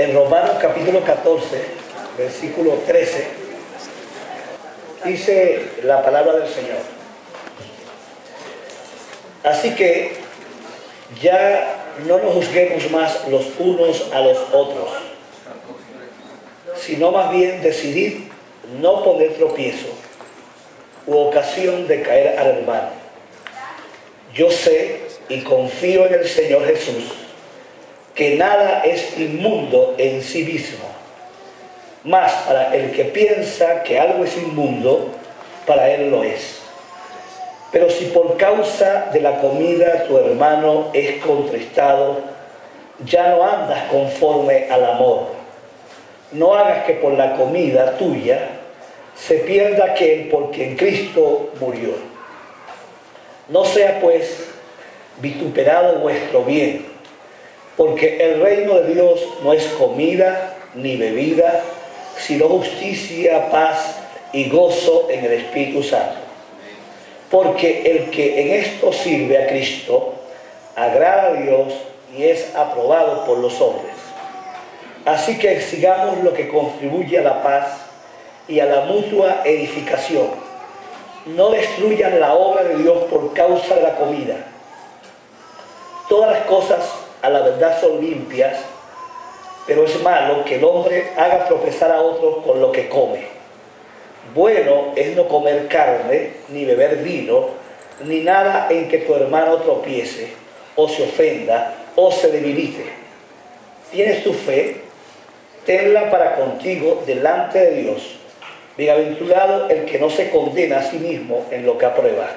En Romanos capítulo 14, versículo 13, dice la palabra del Señor: así que ya no nos juzguemos más los unos a los otros, sino más bien decidid no poner tropiezo u ocasión de caer al hermano. Yo sé y confío en el Señor Jesús que nada es inmundo en sí mismo, mas para el que piensa que algo es inmundo, para él lo es. Pero si por causa de la comida tu hermano es contristado, ya no andas conforme al amor. No hagas que por la comida tuya se pierda aquel por quien Cristo murió. No sea pues vituperado vuestro bien, porque el reino de Dios no es comida ni bebida, sino justicia, paz y gozo en el Espíritu Santo. Porque el que en esto sirve a Cristo agrada a Dios y es aprobado por los hombres. Así que sigamos lo que contribuye a la paz y a la mutua edificación. No destruyan la obra de Dios por causa de la comida. Todas las cosas a la verdad son limpias, pero es malo que el hombre haga tropezar a otros con lo que come. Bueno es no comer carne, ni beber vino, ni nada en que tu hermano tropiece, o se ofenda, o se debilite. ¿Tienes tu fe? Tenla para contigo delante de Dios. Bienaventurado el que no se condena a sí mismo en lo que aprueba.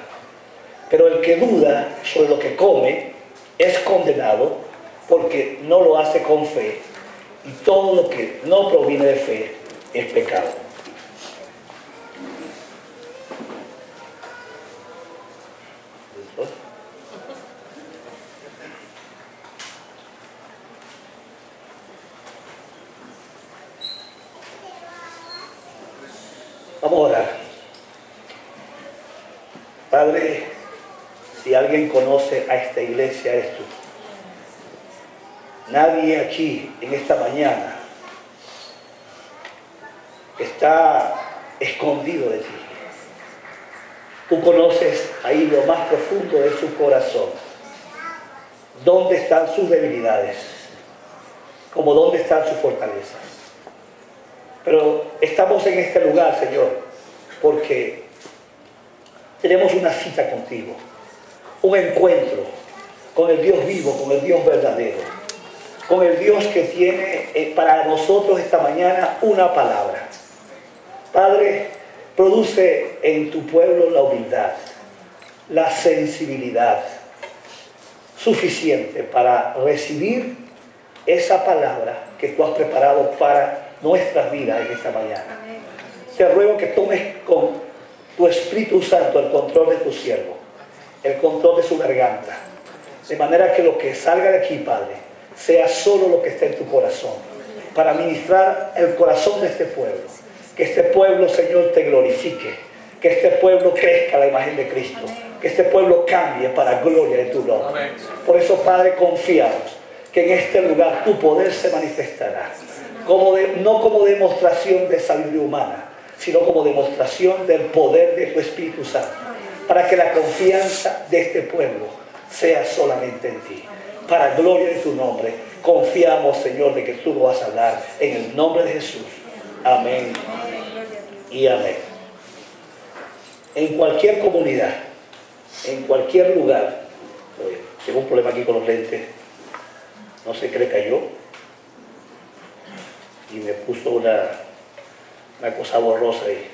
Pero el que duda sobre lo que come es condenado, porque no lo hace con fe, y todo lo que no proviene de fe es pecado. Vamos a orar. Padre, si alguien conoce a esta iglesia, eres tú. Nadie aquí en esta mañana está escondido de ti. Tú conoces ahí lo más profundo de su corazón, dónde están sus debilidades, como dónde están sus fortalezas. Pero estamos en este lugar, Señor, porque tenemos una cita contigo, un encuentro con el Dios vivo, con el Dios verdadero, con el Dios que tiene para nosotros esta mañana una palabra. Padre, produce en tu pueblo la humildad, la sensibilidad suficiente para recibir esa palabra que tú has preparado para nuestras vidas en esta mañana. Te ruego que tomes con tu Espíritu Santo el control de tu siervo, el control de su garganta, de manera que lo que salga de aquí, Padre, sea solo lo que esté en tu corazón, para ministrar el corazón de este pueblo. Que este pueblo, Señor, te glorifique, que este pueblo crezca a la imagen de Cristo, que este pueblo cambie para gloria de tu nombre. Por eso, Padre, confiamos que en este lugar tu poder se manifestará, no como demostración de sabiduría humana, sino como demostración del poder de tu Espíritu Santo, para que la confianza de este pueblo sea solamente en ti. Para gloria de tu nombre, confiamos, Señor, de que tú lo vas a dar en el nombre de Jesús. Amén y amén. En cualquier comunidad, en cualquier lugar, tengo un problema aquí con los lentes, no sé qué le cayó y me puso una cosa borrosa ahí.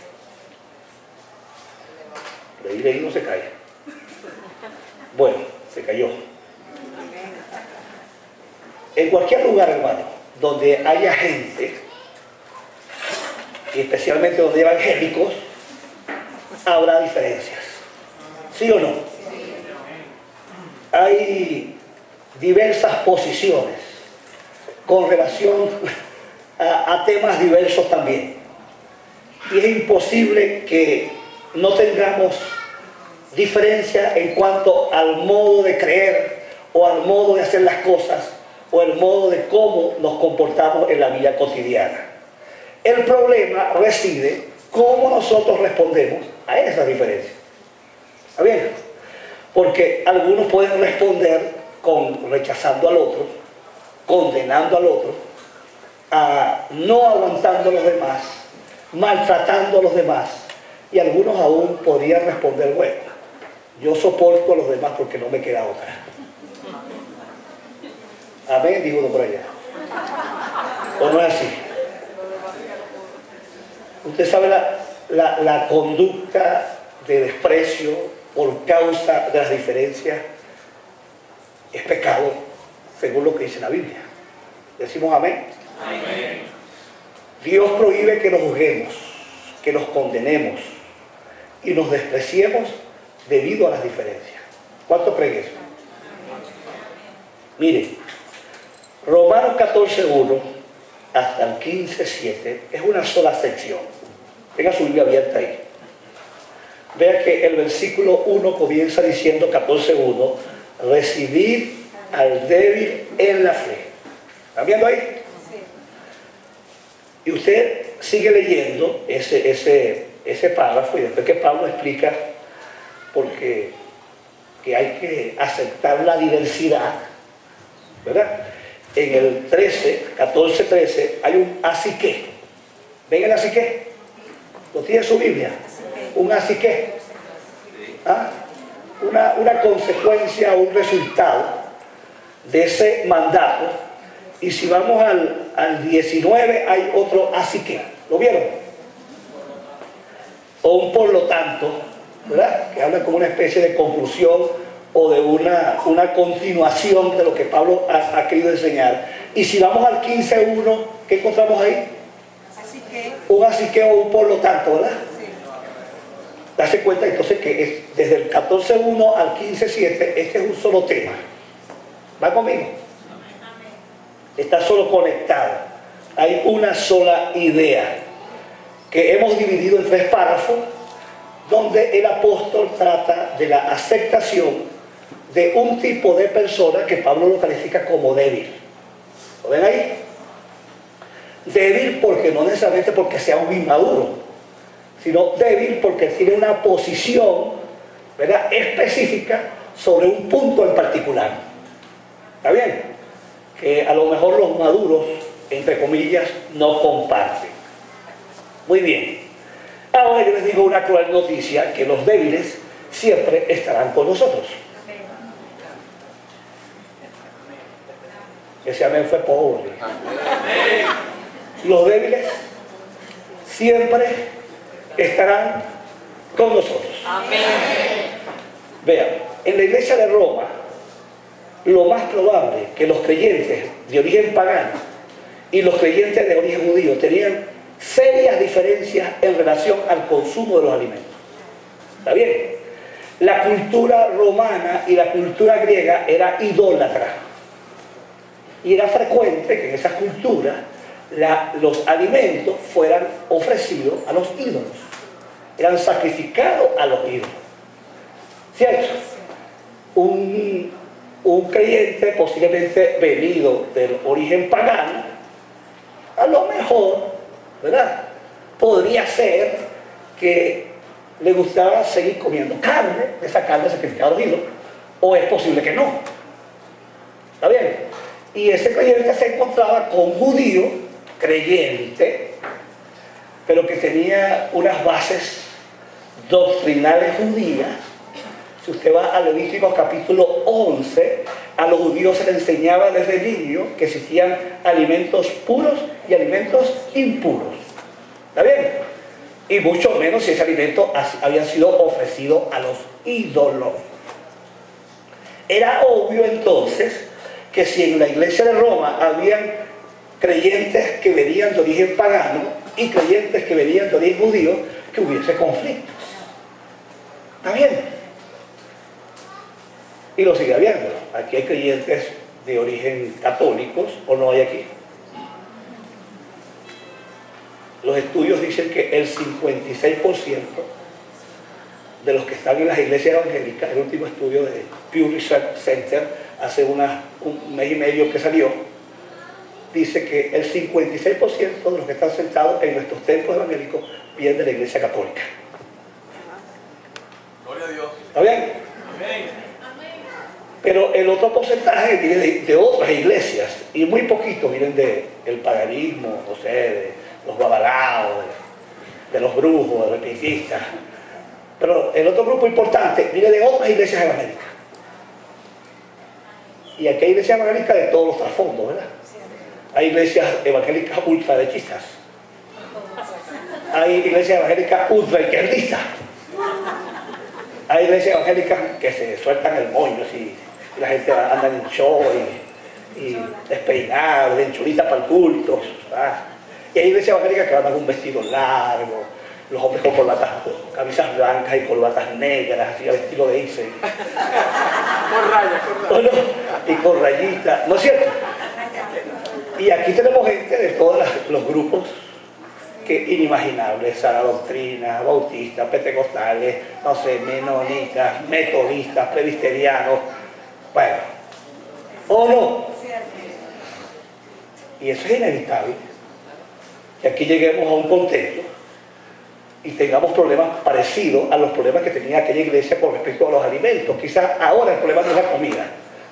Leí no se cae. Bueno, se cayó. En cualquier lugar, hermano, donde haya gente, y especialmente donde hay evangélicos, habrá diferencias. ¿Sí o no? Hay diversas posiciones con relación a temas diversos también. Y es imposible que no tengamos diferencia en cuanto al modo de creer o al modo de hacer las cosas o el modo de cómo nos comportamos en la vida cotidiana. El problema reside cómo nosotros respondemos a esa diferencia. ¿Está bien? Porque algunos pueden responder con rechazando al otro, condenando al otro, no aguantando a los demás, maltratando a los demás, y algunos aún podrían responder, bueno, yo soporto a los demás porque no me queda otra. Amén, dijo uno por allá. ¿O no es así? Usted sabe la conducta de desprecio por causa de las diferencias es pecado, según lo que dice la Biblia. Decimos amén. Amén. Dios prohíbe que nos juzguemos, que nos condenemos y nos despreciemos debido a las diferencias. ¿Cuántos creen eso? Mire, Romanos 14:1 hasta el 15:7 es una sola sección. Tenga su Biblia abierta ahí. Vea que el versículo 1 comienza diciendo, 14:1, recibid al débil en la fe. ¿Están viendo ahí? Sí. Y usted sigue leyendo ese párrafo, y después que Pablo explica porque que hay que aceptar la diversidad, ¿verdad? En el 14:13 hay un así que. ¿Ven el así que? ¿Lo tiene en su Biblia? Un así que. ¿Ah? Una consecuencia, un resultado de ese mandato. Y si vamos al 19 hay otro así que. ¿Lo vieron? O un por lo tanto, ¿verdad? Que habla como una especie de conclusión o de una continuación de lo que Pablo ha querido enseñar. Y si vamos al 15:1, ¿qué encontramos ahí? Así que. Un así que o un por lo tanto, ¿verdad? Sí. Darse cuenta entonces que es, desde el 14:1 al 15:7, este es un solo tema. ¿Va conmigo? Está solo conectado. Hay una sola idea que hemos dividido en 3 párrafos, donde el apóstol trata de la aceptación de un tipo de persona que Pablo lo califica como débil. ¿Lo ven ahí? Débil porque no necesariamente porque sea un inmaduro, sino débil porque tiene una posición, ¿verdad?, específica sobre un punto en particular. ¿Está bien? Que a lo mejor los maduros, entre comillas, no comparten. Muy bien. Ahora yo les digo una cruel noticia, que los débiles siempre estarán con nosotros. Ese amén fue pobre. Los débiles siempre estarán con nosotros. Amén. Vean, en la iglesia de Roma, lo más probable que los creyentes de origen pagano y los creyentes de origen judío tenían serias diferencias en relación al consumo de los alimentos. ¿Está bien? La cultura romana y la cultura griega era idólatra. Y era frecuente que en esas culturas los alimentos fueran ofrecidos a los ídolos. Eran sacrificados a los ídolos. ¿Cierto? Un creyente posiblemente venido del origen pagano, a lo mejor, ¿verdad?, podría ser que le gustaba seguir comiendo carne, esa carne sacrificada a los ídolos, o es posible que no. ¿Está bien? Y ese creyente se encontraba con un judío creyente, pero que tenía unas bases doctrinales judías. Si usted va a Levítico capítulo 11, a los judíos se les enseñaba desde niño que existían alimentos puros y alimentos impuros. ¿Está bien? Y mucho menos si ese alimento había sido ofrecido a los ídolos. Era obvio entonces que si en la iglesia de Roma habían creyentes que venían de origen pagano y creyentes que venían de origen judío, que hubiese conflictos. ¿Está bien? Y lo sigue habiendo. Aquí hay creyentes de origen católicos, ¿o no hay aquí? Los estudios dicen que el 56% de los que están en las iglesias evangélicas, el último estudio de Pew Research Center, hace un mes y medio que salió, dice que el 56% de los que están sentados en nuestros templos evangélicos vienen de la Iglesia Católica. Gloria a Dios. ¿Está bien? Amén. Pero el otro porcentaje viene de otras iglesias, y muy poquitos vienen del paganismo, no sé, de los babalaos, de los brujos, de los espiritistas. Pero el otro grupo importante viene de otras iglesias evangélicas. Y aquí hay iglesias evangélicas de todos los trasfondos, ¿verdad? Hay iglesias evangélicas ultraderechistas. Hay iglesias evangélicas ultraizquierdistas. Hay iglesias evangélicas que se sueltan el moño, así, y la gente anda en show y despeinado, en chulita para el culto. ¿Verdad? Y hay iglesias evangélicas que andan con un vestido largo, los hombres con corbatas, camisas blancas y corbatas negras, así al estilo de Ise. Con rayas, con rayas. Y con rayitas, ¿no es cierto? Y aquí tenemos gente de todos los grupos que inimaginables, sana doctrina, bautistas, pentecostales, no sé, menonitas, metodistas, presbiterianos, bueno, ¿o no? Y eso es inevitable, que aquí lleguemos a un contexto y tengamos problemas parecidos a los problemas que tenía aquella iglesia con respecto a los alimentos. Quizás ahora el problema no es la comida,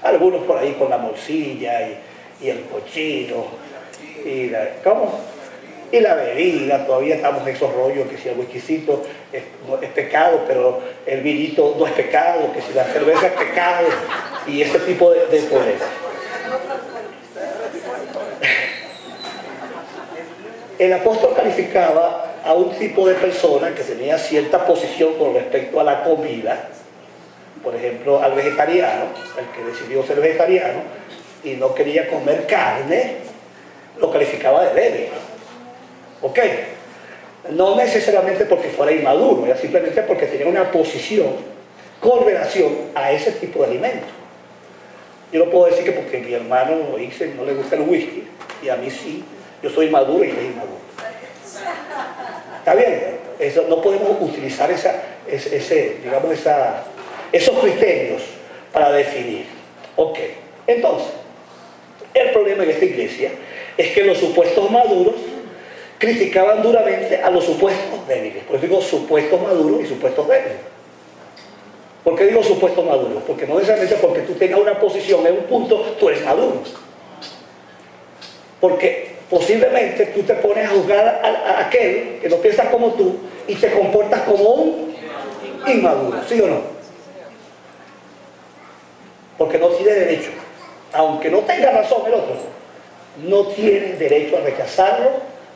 algunos por ahí con la morcilla y el cochino y la bebida. Todavía estamos en esos rollos, que si el whiskycito es pecado, pero el vinito no es pecado, que si la cerveza es pecado, y ese tipo de problemas. El apóstol calificaba a un tipo de persona que tenía cierta posición con respecto a la comida, por ejemplo al vegetariano, el que decidió ser vegetariano y no quería comer carne, lo calificaba de débil. ¿Ok? No necesariamente porque fuera inmaduro, era simplemente porque tenía una posición con relación a ese tipo de alimentos. Yo no puedo decir que porque mi hermano Ixen no le gusta el whisky, y a mí sí, yo soy maduro y él es inmaduro. ¿Está bien? Eso, no podemos utilizar esos criterios para definir. Ok, entonces, el problema en esta iglesia es que los supuestos maduros criticaban duramente a los supuestos débiles. Por eso digo supuestos maduros y supuestos débiles. ¿Por qué digo supuestos maduros? Porque no necesariamente porque tú tengas una posición en un punto, tú eres maduro. Porque posiblemente tú te pones a juzgar a aquel que no piensa como tú y te comportas como un inmaduro, ¿sí o no? Porque no tiene derecho, aunque no tenga razón el otro, no tiene derecho a rechazarlo,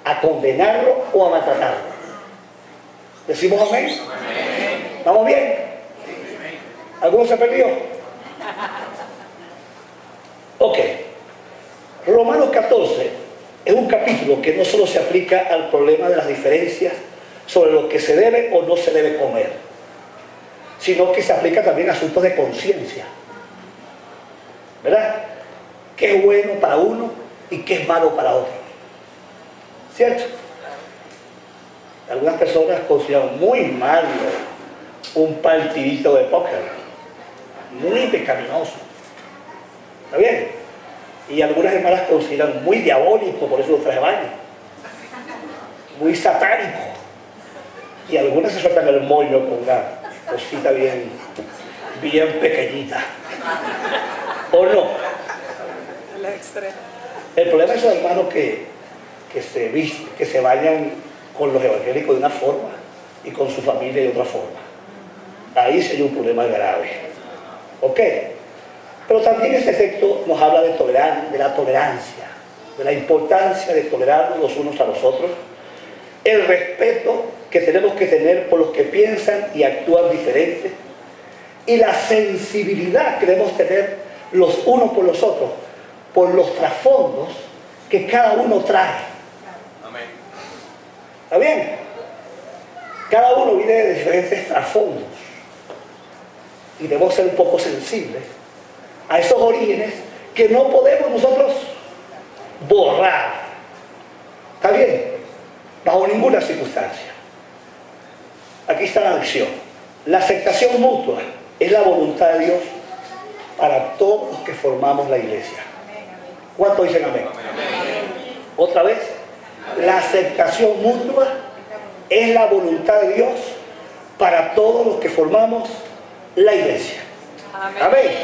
a condenarlo o a maltratarlo. ¿Decimos amén? ¿Estamos bien? ¿Alguno se perdió? Ok. Romanos 14 es un capítulo que no solo se aplica al problema de las diferencias sobre lo que se debe o no se debe comer, sino que se aplica también a asuntos de conciencia. ¿Verdad? ¿Qué es bueno para uno y qué es malo para otro? ¿Cierto? Algunas personas consideran muy malo un partidito de póker, muy pecaminoso. ¿Está bien? Y algunas hermanas consideran muy diabólico, por eso los traje de baño, muy satánico. Y algunas se sueltan el moño con una cosita bien pequeñita. ¿O no? El problema es los hermanos que se bañan con los evangélicos de una forma y con su familia de otra forma. Ahí sí hay un problema grave. ¿Ok? Pero también este texto nos habla de la tolerancia, de la importancia de tolerarnos los unos a los otros, el respeto que tenemos que tener por los que piensan y actúan diferentes, y la sensibilidad que debemos tener los unos por los otros, por los trasfondos que cada uno trae. Amén. ¿Está bien? Cada uno viene de diferentes trasfondos y debemos ser un poco sensibles a esos orígenes que no podemos nosotros borrar. ¿Está bien? Bajo ninguna circunstancia. Aquí está la lección. La aceptación mutua es la voluntad de Dios para todos los que formamos la iglesia. ¿Cuántos dicen amén? Amén. Otra vez, la aceptación mutua es la voluntad de Dios para todos los que formamos la iglesia. Amén.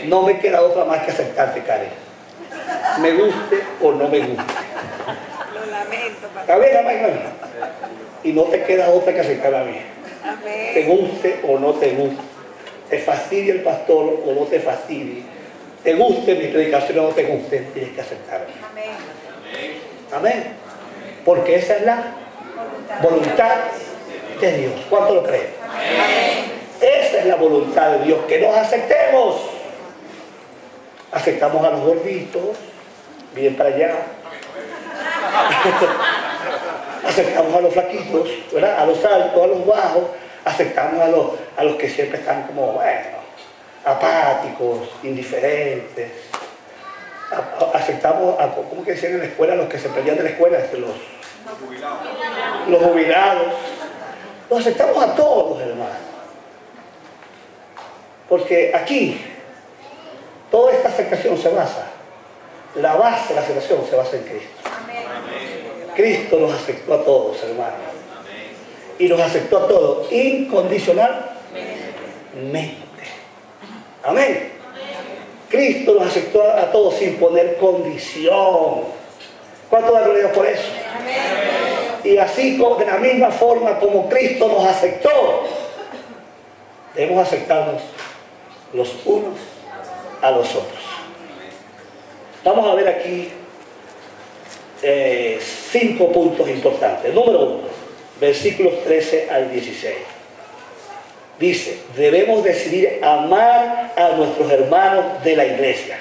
No me queda otra más que aceptarte, Karen. Me guste o no me guste. Lo lamento, A ver, amén. Y no te queda otra que aceptar a mí. Amén. Te guste o no te guste. Te fastidie el pastor o no te fastidie. Te guste mi predicación o no te guste, tienes que aceptarme. Amén. Amén. Porque esa es la voluntad de Dios. ¿Cuánto lo creen? Amén. Esa es la voluntad de Dios, que nos aceptemos. Aceptamos a los gorditos, miren para allá. Aceptamos a los flaquitos, ¿verdad? A los altos, a los bajos. Aceptamos a los que siempre están como, bueno, apáticos, indiferentes. Aceptamos a, ¿cómo que decían en la escuela? Los que se perdían de la escuela, los jubilados. Los aceptamos a todos, hermanos. Porque aquí, toda esta aceptación se basa, la base de la aceptación se basa en Cristo. Cristo nos aceptó a todos, hermanos. Y nos aceptó a todos incondicionalmente. Amén. Cristo nos aceptó a todos sin poner condición. ¿Cuánto da gloria por eso? Y así como de la misma forma como Cristo nos aceptó, debemos aceptarnos los unos a los otros. Vamos a ver aquí 5 puntos importantes. Número 1, versículos 13 al 16. Dice, debemos decidir amar a nuestros hermanos de la iglesia.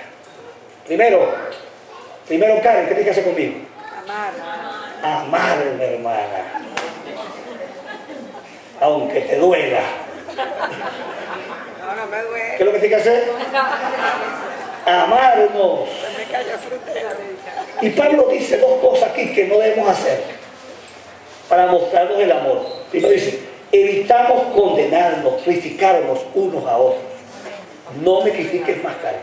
Primero, Karen, ¿qué tienes que hacer conmigo? Amar a mi hermana. Aunque te duela. No me duele. ¿Qué es lo que tienes que hacer? Amarnos. Me cayó frutera. Y Pablo dice 2 cosas aquí que no debemos hacer para mostrarnos el amor. Primero dice, evitamos condenarnos, criticarnos unos a otros. No me critiques más, Karen.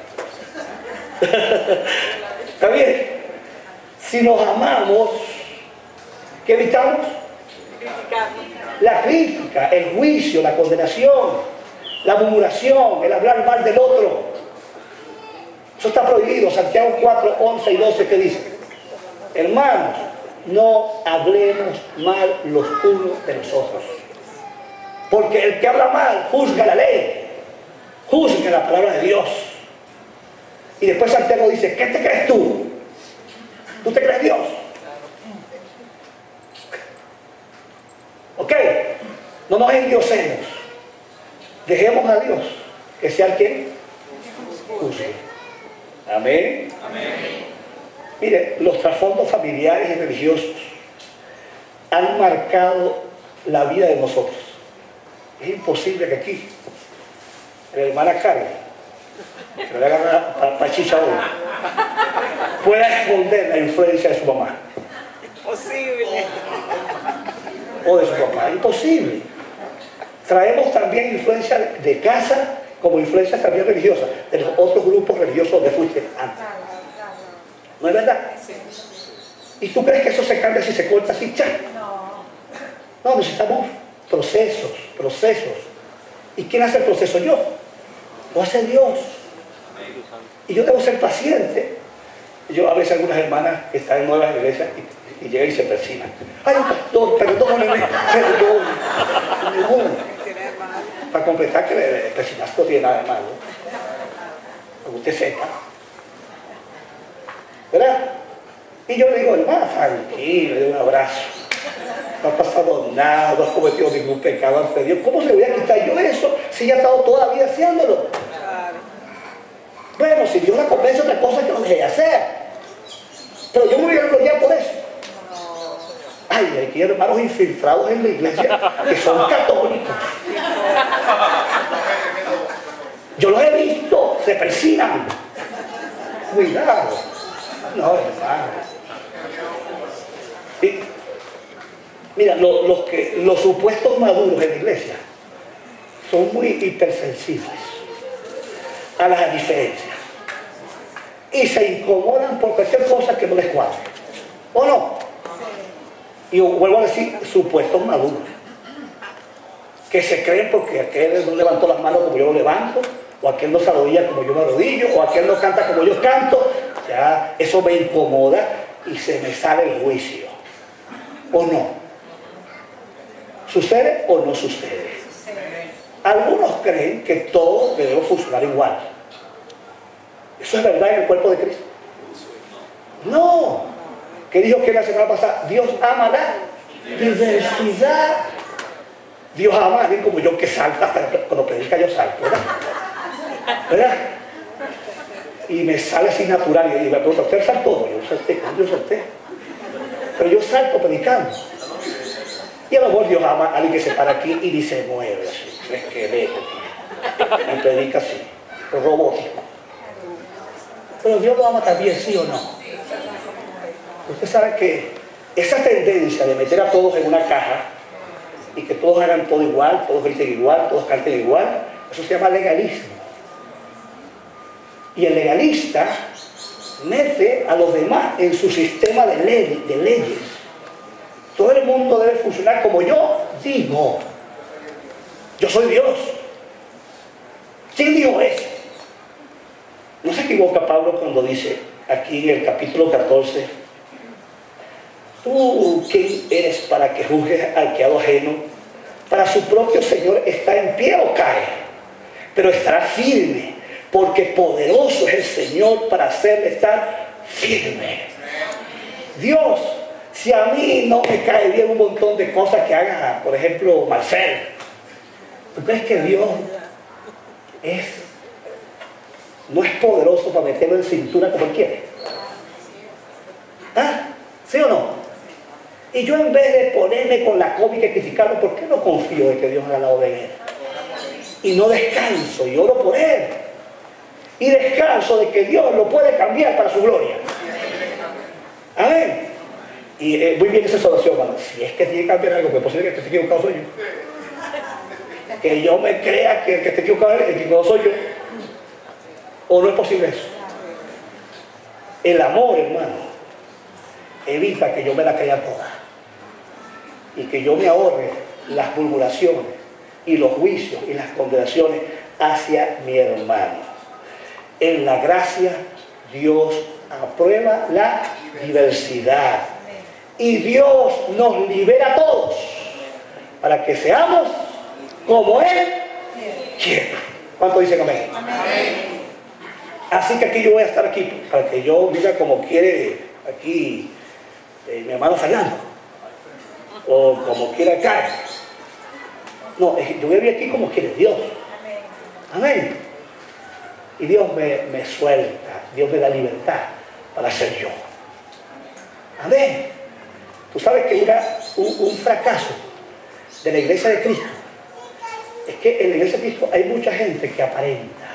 ¿Está bien? Si nos amamos, ¿qué evitamos? La crítica, el juicio, la condenación, la murmuración, el hablar mal del otro. Eso está prohibido. Santiago 4, 11 y 12, ¿qué dice? Hermanos, no hablemos mal los unos de los otros. Porque el que habla mal juzga la ley, juzga la palabra de Dios. Y después Santiago dice, ¿qué te crees tú? ¿Tú te crees Dios? ¿Ok? No nos endiosemos. Dejemos a Dios que sea quien juzgue. Amén. Amén. Mire, los trasfondos familiares y religiosos han marcado la vida de nosotros. Es imposible que aquí la hermana Karen, que le haga pachicha a uno, pueda esconder la influencia de su mamá. Imposible. O de su papá. Imposible. Traemos también influencia de casa como influencia también religiosa, de los otros grupos religiosos donde fuiste antes. ¿No es verdad? ¿Y tú crees que eso se cambia si se corta así? ¡Cha! No, necesitamos procesos. ¿Y quién hace el proceso? Yo. Lo hace Dios. Y yo debo ser paciente. Yo a veces algunas hermanas que están en nuevas iglesias y llegan y se persignan. ¡Ay, pastor, perdóneme! Para completar que el persignaste no tiene nada de malo. Para que usted sepa. ¿Verdad? Y yo le digo, hermano, tranquilo, le doy un abrazo. No ha pasado nada, no has cometido ningún pecado ante Dios. ¿Cómo se voy a quitar yo eso si ya he estado toda la vida haciéndolo? Bueno, si Dios la convence otra cosa que lo deje de hacer. Pero yo me voy a gloriar por eso. Ay, aquí hay hermanos infiltrados en la iglesia que son católicos. Yo los he visto, se persinan. Cuidado. No, hermano. Y, mira, los supuestos maduros en la iglesia son muy hipersensibles a las diferencias y se incomodan por cualquier cosa que no les cuadre. ¿O no? Y vuelvo a decir, supuestos maduros. Que se creen porque aquel no levantó las manos como yo lo levanto, o aquel no se arrodilla como yo me arrodillo, o aquel no canta como yo canto. Ya, eso me incomoda y se me sale el juicio. ¿O no? ¿Sucede o no sucede? Algunos creen que todos debemos funcionar igual. ¿Eso es verdad en el cuerpo de Cristo? No. ¿Qué dijo que la semana pasada? Dios ama la diversidad. Dios ama a alguien como yo que salta, cuando predica yo salto, ¿verdad? ¿Verdad? Y me sale así natural y me pregunta, ¿usted saltó? Yo salté, yo salté. Pero yo salto predicando. Y a lo mejor Dios ama a alguien que se para aquí y ni se mueve así, un esqueleto. Y predica así, robótico. Pero Dios lo ama también, ¿sí o no? Usted sabe que esa tendencia de meter a todos en una caja y que todos hagan todo igual, todos griten igual, todos canten igual, eso se llama legalismo. Y el legalista mete a los demás en su sistema de leyes. Todo el mundo debe funcionar como yo digo. Yo soy Dios. ¿Quién dijo eso? No se equivoca Pablo cuando dice aquí en el capítulo 14, ¿tú quién eres para que juzgues al criado ajeno? Para su propio Señor está en pie o cae, pero estará firme, porque poderoso es el Señor para hacerle estar firme. Dios, si a mí no me cae bien un montón de cosas que haga, por ejemplo, Marcel, ¿tú crees que Dios no es poderoso para meterlo en cintura como él quiere? ¿Ah? ¿Sí o no? Y yo, en vez de ponerme con la cómica y criticarlo, ¿por qué no confío en que Dios haga la obra en él? Y no descanso y oro por él. Y descanso de que Dios lo puede cambiar para su gloria. Amén. Y muy bien esa oración, hermano. Si es que tiene que cambiar algo, que es posible que esté equivocado soy yo. Que yo me crea que el que esté equivocado es el equivocado soy yo. ¿O no es posible eso? El amor, hermano, evita que yo me la crea toda. Y que yo me ahorre las murmuraciones y los juicios y las condenaciones hacia mi hermano. En la gracia, Dios aprueba la diversidad. Y Dios nos libera a todos para que seamos como Él quiere. ¿Cuánto dicen amén? Amén. Así que aquí yo voy a estar aquí para que yo viva como quiere aquí mi hermano Fernando, o como quiera Carlos. No, yo voy a vivir aquí como quiere Dios. Amén. Y Dios me suelta, Dios me da libertad para ser yo. Amén. Tú sabes que un fracaso de la iglesia de Cristo es que en la iglesia de Cristo hay mucha gente que aparenta,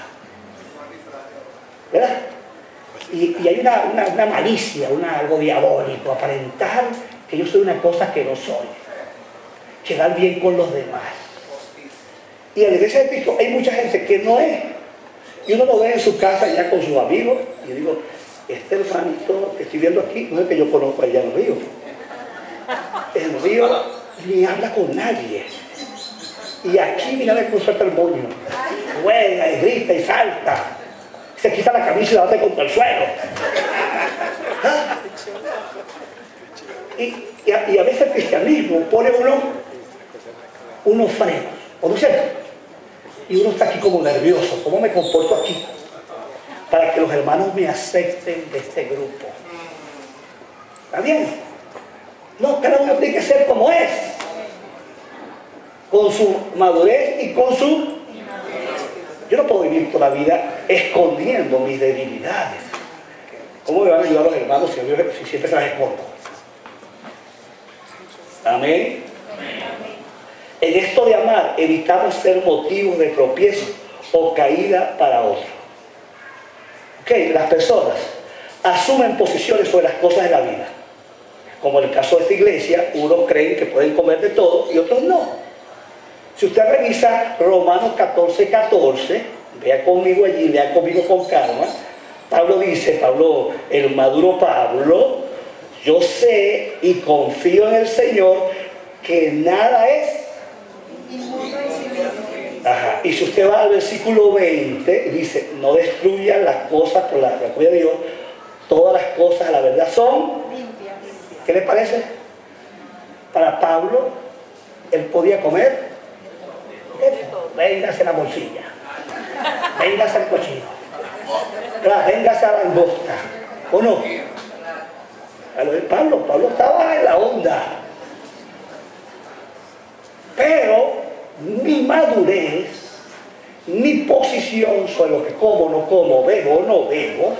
¿verdad? Y hay una malicia, algo diabólico, aparentar que yo soy una cosa que no soy, quedar bien con los demás. Y en la iglesia de Cristo hay mucha gente que no es. Y uno lo ve en su casa ya con sus amigos, y yo digo, este hermanito que estoy viendo aquí no es el que yo conozco allá en el río. El río ni habla con nadie. Y aquí mira de suelta el moño, juega y grita y salta, se quita la camisa y la bate contra el suelo. ¿Ah? Y a veces el cristianismo pone unos frenos, ¿o no es cierto? Y uno está aquí como nervioso, ¿cómo me comporto aquí? Para que los hermanos me acepten de este grupo. ¿Está bien? No, cada uno tiene que ser como es, con su madurez y con su... Yo no puedo vivir toda la vida escondiendo mis debilidades. ¿Cómo me van a ayudar los hermanos si siempre se las escondo? Amén. En esto de amar, evitamos ser motivos de tropiezo o caída para otros. Las personas asumen posiciones sobre las cosas de la vida. Como en el caso de esta iglesia, unos creen que pueden comer de todo y otros no. Si usted revisa Romanos 14:14, vea conmigo allí, lea conmigo con calma. Pablo dice, el maduro Pablo, Yo sé y confío en el Señor que nada es. Ajá. Y si usted va al versículo 20, dice, no destruyan las cosas por la gloria de Dios, todas las cosas a la verdad son. ¿Qué les parece? Para Pablo, él podía comer. Véngase la bolsilla, véngase el cochino, véngase a la langosta, ¿o no? Pablo estaba en la onda, pero mi madurez, mi posición sobre lo que como, no como, bebo o no bebo,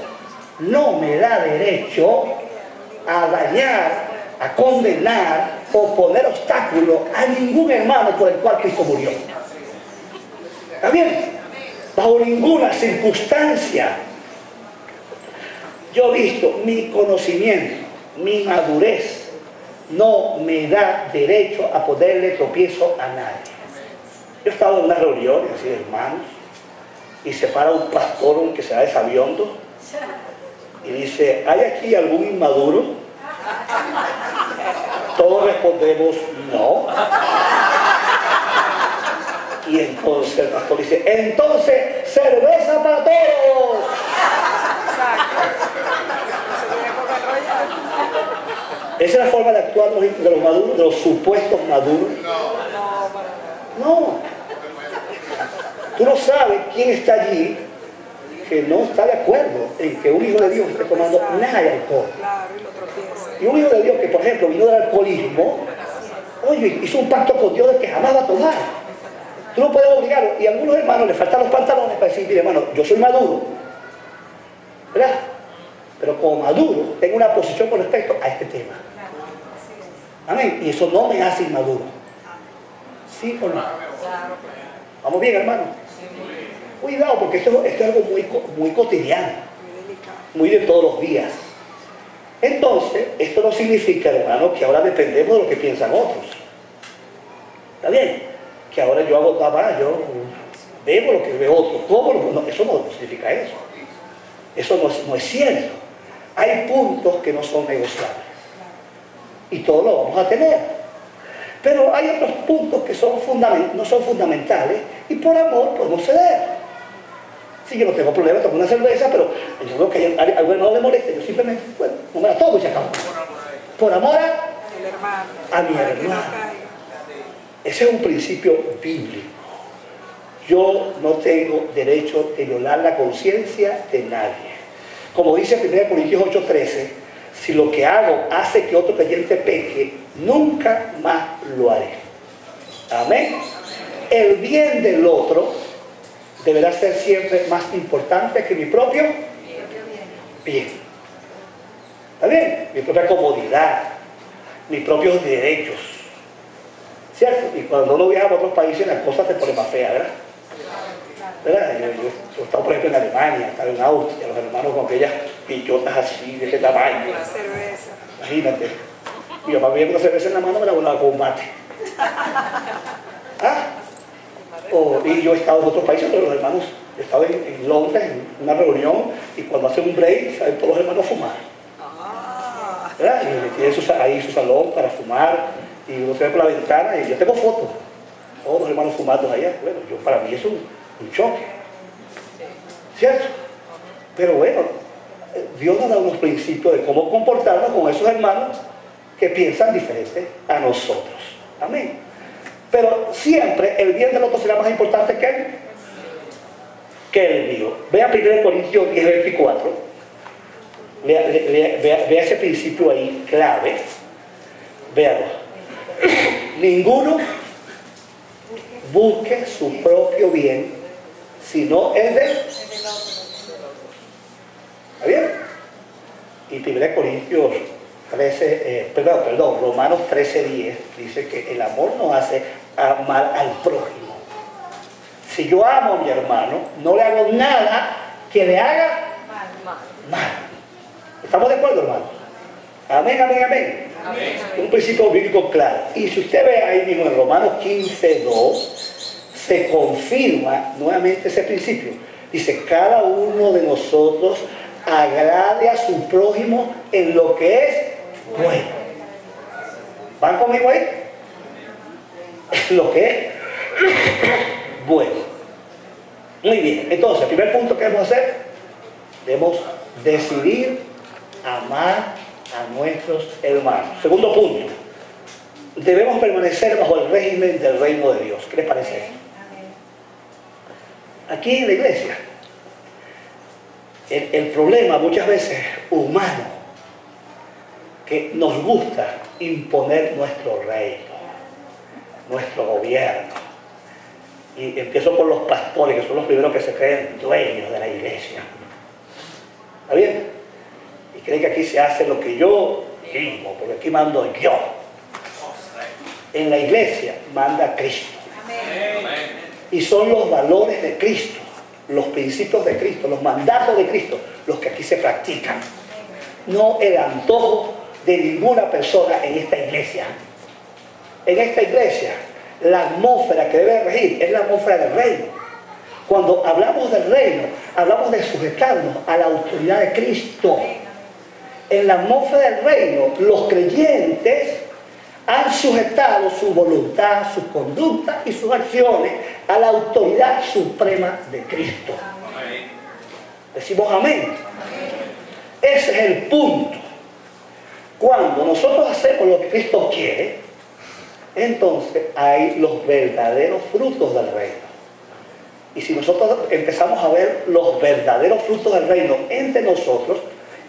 no me da derecho a dañar, a condenar o poner obstáculos a ningún hermano por el cual Cristo murió. ¿Está bien? Bajo ninguna circunstancia. Yo he visto mi conocimiento, mi madurez, no me da derecho a ponerle tropiezo a nadie. Yo he estado en una reunión así de hermanos y se para un pastor, aunque sea de sabiondo, y dice, ¿hay aquí algún inmaduro? Todos respondemos, no. Y entonces el pastor dice, entonces, cerveza para todos. Esa es la forma de actuar de los maduros, de los supuestos maduros. No. Tú no sabes quién está allí que no está de acuerdo en que un hijo de Dios esté tomando nada de alcohol. Y un hijo de Dios que, por ejemplo, vino del alcoholismo, oye, hizo un pacto con Dios de que jamás va a tomar. Tú no puedes obligarlo. Y a algunos hermanos les faltan los pantalones para decir, mire hermano, yo soy maduro, ¿verdad? Pero como maduro, tengo una posición con respecto a este tema. Amén. Y eso no me hace inmaduro. ¿Sí o no? ¿Vamos bien, hermano? Cuidado, porque esto es algo muy cotidiano, muy de todos los días. Entonces, esto no significa, hermano, que ahora dependemos de lo que piensan otros. ¿Está bien? Que ahora yo hago tabaco, yo bebo lo que ve otro, como no, eso no significa eso. Eso no es cierto. Hay puntos que no son negociables. Y todos lo vamos a tener. Pero hay otros puntos que no son fundamentales y por amor podemos ceder. Sí, yo no tengo problema, tomo una cerveza, pero yo veo que a algo no le moleste, yo simplemente, bueno, no me la tomo y se acabó. Por amor a mi hermano. Ese es un principio bíblico. Yo no tengo derecho de violar la conciencia de nadie. Como dice 1 Corintios 8:13, si lo que hago hace que otro creyente peque, nunca más lo haré. Amén. El bien del otro deberá ser siempre más importante que mi propio bien. ¿Está bien? Mi propia comodidad, mis propios derechos. ¿Cierto? Y cuando uno viaja a otros países las cosas se ponen más feas, ¿verdad? ¿Verdad? Yo he estado, por ejemplo, en Alemania, he estado en Austria, los hermanos con aquellas pichotas así, de ese tamaño. Una cerveza. Imagínate. Mi papá me una cerveza en la mano, me la volaba con un mate. ¿Ah? Y yo he estado en otros países, pero los hermanos, he estado en Londres en una reunión y cuando hacen un break, salen todos los hermanos a fumar. ¿Verdad? Y tienen ahí su salón para fumar y uno se ve por la ventana y yo tengo fotos. Todos los hermanos fumando allá. Bueno, para mí es un choque. ¿Cierto? Pero bueno, Dios nos da unos principios de cómo comportarnos con esos hermanos que piensan diferente a nosotros. Amén. Pero siempre el bien del otro será más importante que el mío. Vea 1 Corintios 10:24. Vea ese principio ahí clave. Véalo. Ninguno busque su propio bien, sino el de. ¿Está bien? Y 1 Corintios 13, Romanos 13:10 dice que el amor nos hace amar al prójimo. Si yo amo a mi hermano, no le hago nada que le haga mal. ¿Estamos de acuerdo, hermano? Amén, amén, amén. Amén. Un principio bíblico claro. Y si usted ve ahí mismo en Romanos 15:2, se confirma nuevamente ese principio. Dice, cada uno de nosotros agrade a su prójimo en lo que es bueno. ¿Van conmigo ahí? Es lo que es bueno. Muy bien. Entonces, el primer punto que debemos hacer, debemos decidir amar a nuestros hermanos. Segundo punto, debemos permanecer bajo el régimen del reino de Dios. ¿Qué les parece? Aquí en la iglesia, el problema muchas veces humano, que nos gusta imponer nuestro reino, nuestro gobierno. Y empiezo por los pastores, que son los primeros que se creen dueños de la iglesia. ¿Está bien? Y creen que aquí se hace lo que yo digo, porque aquí mando yo. En la iglesia manda Cristo. Y son los valores de Cristo, los principios de Cristo, los mandatos de Cristo, los que aquí se practican. No el antojo de ninguna persona en esta iglesia. En esta iglesia, la atmósfera que debe regir es la atmósfera del reino. Cuando hablamos del reino, hablamos de sujetarnos a la autoridad de Cristo. En la atmósfera del reino, los creyentes han sujetado su voluntad, su conducta y sus acciones a la autoridad suprema de Cristo. Decimos amén. Ese es el punto. Cuando nosotros hacemos lo que Cristo quiere, entonces hay los verdaderos frutos del reino. Y si nosotros empezamos a ver los verdaderos frutos del reino entre nosotros,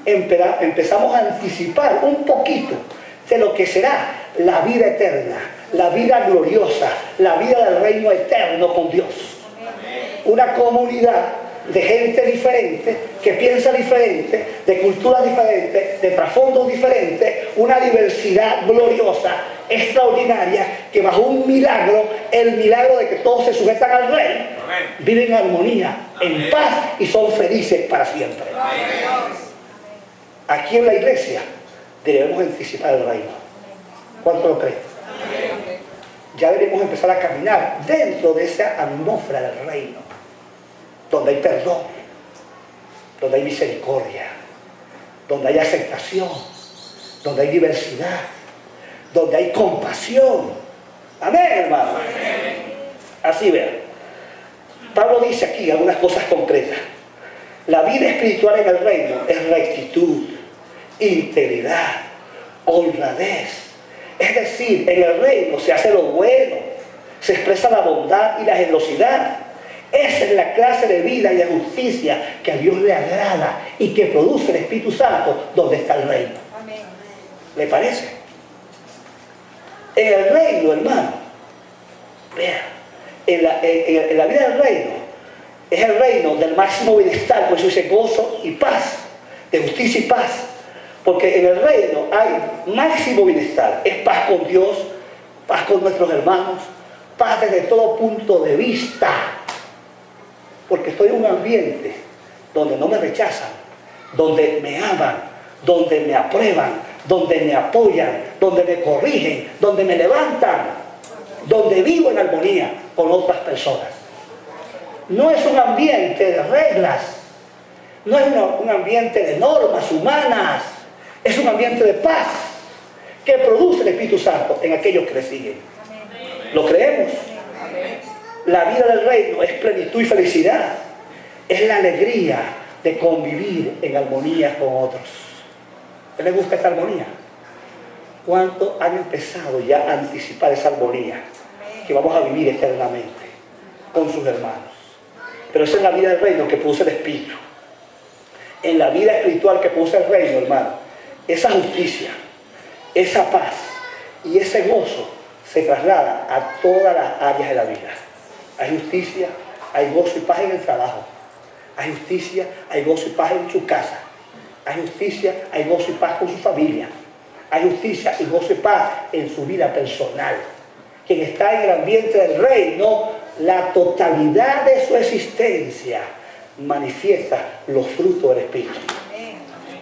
empezamos a anticipar un poquito de lo que será la vida eterna, la vida gloriosa, la vida del reino eterno con Dios. Una comunidad de gente diferente, que piensa diferente, de culturas diferentes, de trasfondos diferentes, una diversidad gloriosa, extraordinaria, que bajo un milagro, el milagro de que todos se sujetan al Rey, viven en armonía, en paz y son felices para siempre. Aquí en la iglesia debemos anticipar el reino. ¿Cuánto lo creen? Ya debemos empezar a caminar dentro de esa atmósfera del reino, donde hay perdón, donde hay misericordia, donde hay aceptación, donde hay diversidad, donde hay compasión. Amén, hermano. Así vean. Pablo dice aquí algunas cosas concretas. La vida espiritual en el reino es rectitud, integridad, honradez. Es decir, en el reino se hace lo bueno, se expresa la bondad y la generosidad. Esa es la clase de vida y de justicia que a Dios le agrada y que produce el Espíritu Santo donde está el reino. Amén. ¿Le parece? En el reino, hermano, vean, en la vida del reino, es el reino del máximo bienestar, por eso dice gozo y paz, de justicia y paz. Porque en el reino hay máximo bienestar, es paz con Dios, paz con nuestros hermanos, paz desde todo punto de vista. Porque estoy en un ambiente donde no me rechazan, donde me aman, donde me aprueban, donde me apoyan, donde me corrigen, donde me levantan, donde vivo en armonía con otras personas. No es un ambiente de reglas, no es un ambiente de normas humanas, es un ambiente de paz que produce el Espíritu Santo en aquellos que le siguen. ¿Lo creemos? La vida del reino es plenitud y felicidad. Es la alegría de convivir en armonía con otros. ¿A les gusta esta armonía? ¿Cuántos han empezado ya a anticipar esa armonía que vamos a vivir eternamente con sus hermanos? Pero esa es la vida del reino que produce el Espíritu. En la vida espiritual que produce el reino, hermano, esa justicia, esa paz y ese gozo se traslada a todas las áreas de la vida. Hay justicia, hay gozo y paz en el trabajo. Hay justicia, hay gozo y paz en su casa. Hay justicia, hay gozo y paz con su familia. Hay justicia y gozo y paz en su vida personal. Quien está en el ambiente del reino, la totalidad de su existencia manifiesta los frutos del Espíritu.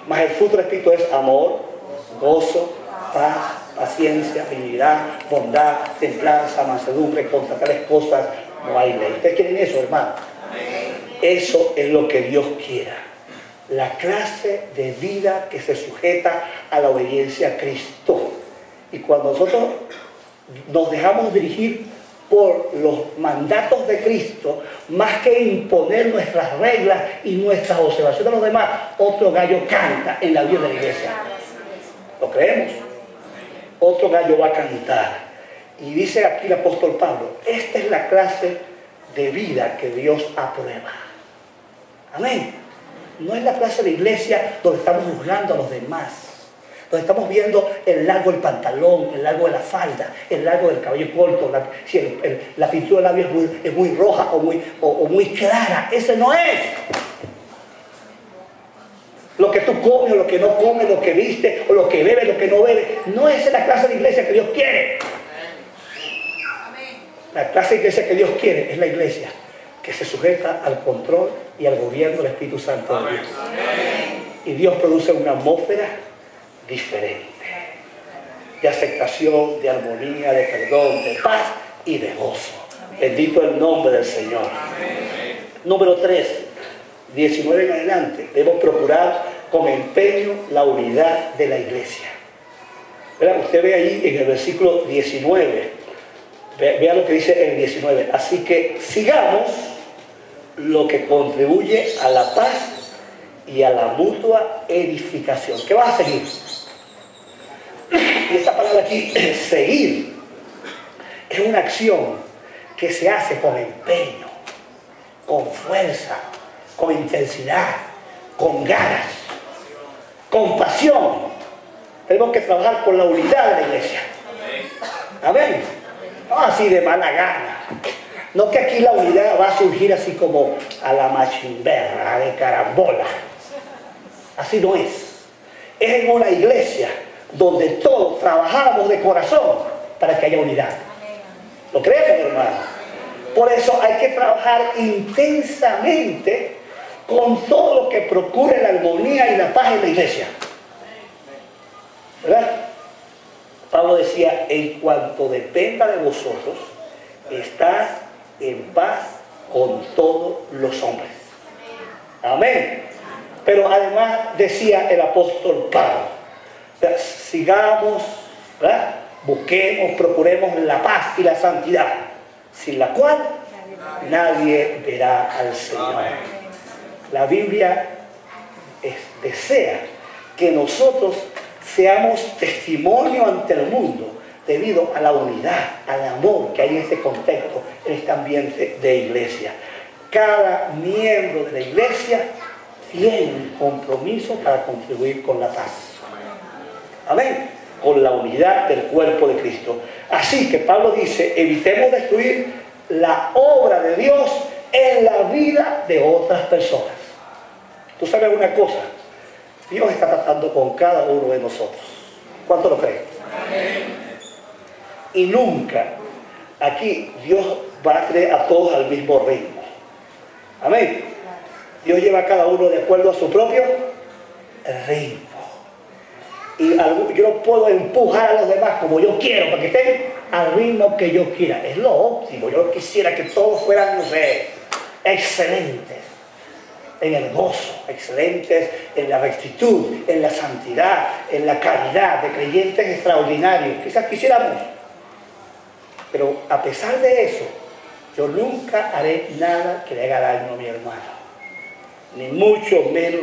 Mas el fruto del Espíritu es amor, gozo, paz, paciencia, benignidad, bondad, templanza, mansedumbre. Contra tales cosas no hay ley. ¿Ustedes quieren eso, hermano? Eso es lo que Dios quiera. la clase de vida que se sujeta a la obediencia a Cristo. Y cuando nosotros nos dejamos dirigir por los mandatos de Cristo, más que imponer nuestras reglas y nuestras observaciones a los demás, otro gallo canta en la vida de la iglesia. ¿Lo creemos? Otro gallo va a cantar. Y dice aquí el apóstol Pablo, esta es la clase de vida que Dios aprueba. Amén. No es la clase de iglesia donde estamos juzgando a los demás, donde estamos viendo el largo del pantalón, el largo de la falda, el largo del cabello corto, la pintura de labios es muy roja o muy clara. Ese no es. Lo que tú comes o lo que no comes, lo que viste o lo que bebes, lo que no bebes, no es la clase de iglesia que Dios quiere. La clase de iglesia que Dios quiere es la iglesia que se sujeta al control y al gobierno del Espíritu Santo de Dios. Y Dios produce una atmósfera diferente, de aceptación, de armonía, de perdón, de paz y de gozo. Bendito el nombre del Señor. Número 3, 19 en adelante, debemos procurar con empeño la unidad de la iglesia. ¿Verdad? Usted ve ahí en el versículo 19, vea lo que dice el 19. Así que sigamos lo que contribuye a la paz y a la mutua edificación. ¿Qué vas a seguir? Y esta palabra aquí, seguir, es una acción que se hace con empeño, con fuerza, con intensidad, con ganas, con pasión. Tenemos que trabajar con la unidad de la iglesia. Amén. No así de mala gana. No que aquí la unidad va a surgir así como a la machimberra, de carambola. Así no es. Es en una iglesia donde todos trabajamos de corazón para que haya unidad. ¿Lo creemos, hermano? Por eso hay que trabajar intensamente con todo lo que procure la armonía y la paz en la iglesia. ¿Verdad? Pablo decía, en cuanto dependa de vosotros, estad en paz con todos los hombres. Amén. Pero además decía el apóstol Pablo, sigamos, ¿verdad? Busquemos, procuremos la paz y la santidad, sin la cual nadie verá al Señor. La Biblia desea que nosotros seamos testimonio ante el mundo debido a la unidad, al amor que hay en este contexto, en este ambiente de iglesia. Cada miembro de la iglesia tiene un compromiso para contribuir con la paz. Amén. Con la unidad del cuerpo de Cristo. Así que Pablo dice, evitemos destruir la obra de Dios en la vida de otras personas. ¿Tú sabes una cosa? Dios está tratando con cada uno de nosotros. ¿Cuánto lo creen? Amén. Y nunca aquí Dios va a traer a todos al mismo ritmo. Amén. Dios lleva a cada uno de acuerdo a su propio ritmo. Y yo no puedo empujar a los demás como yo quiero, para que estén al ritmo que yo quiera. Es lo óptimo. Yo quisiera que todos fueran, no sé, excelentes en el gozo, excelentes en la rectitud, en la santidad, en la caridad, de creyentes extraordinarios. Quizás quisiéramos. Pero a pesar de eso, yo nunca haré nada que le haga daño a mi hermano. Ni mucho menos,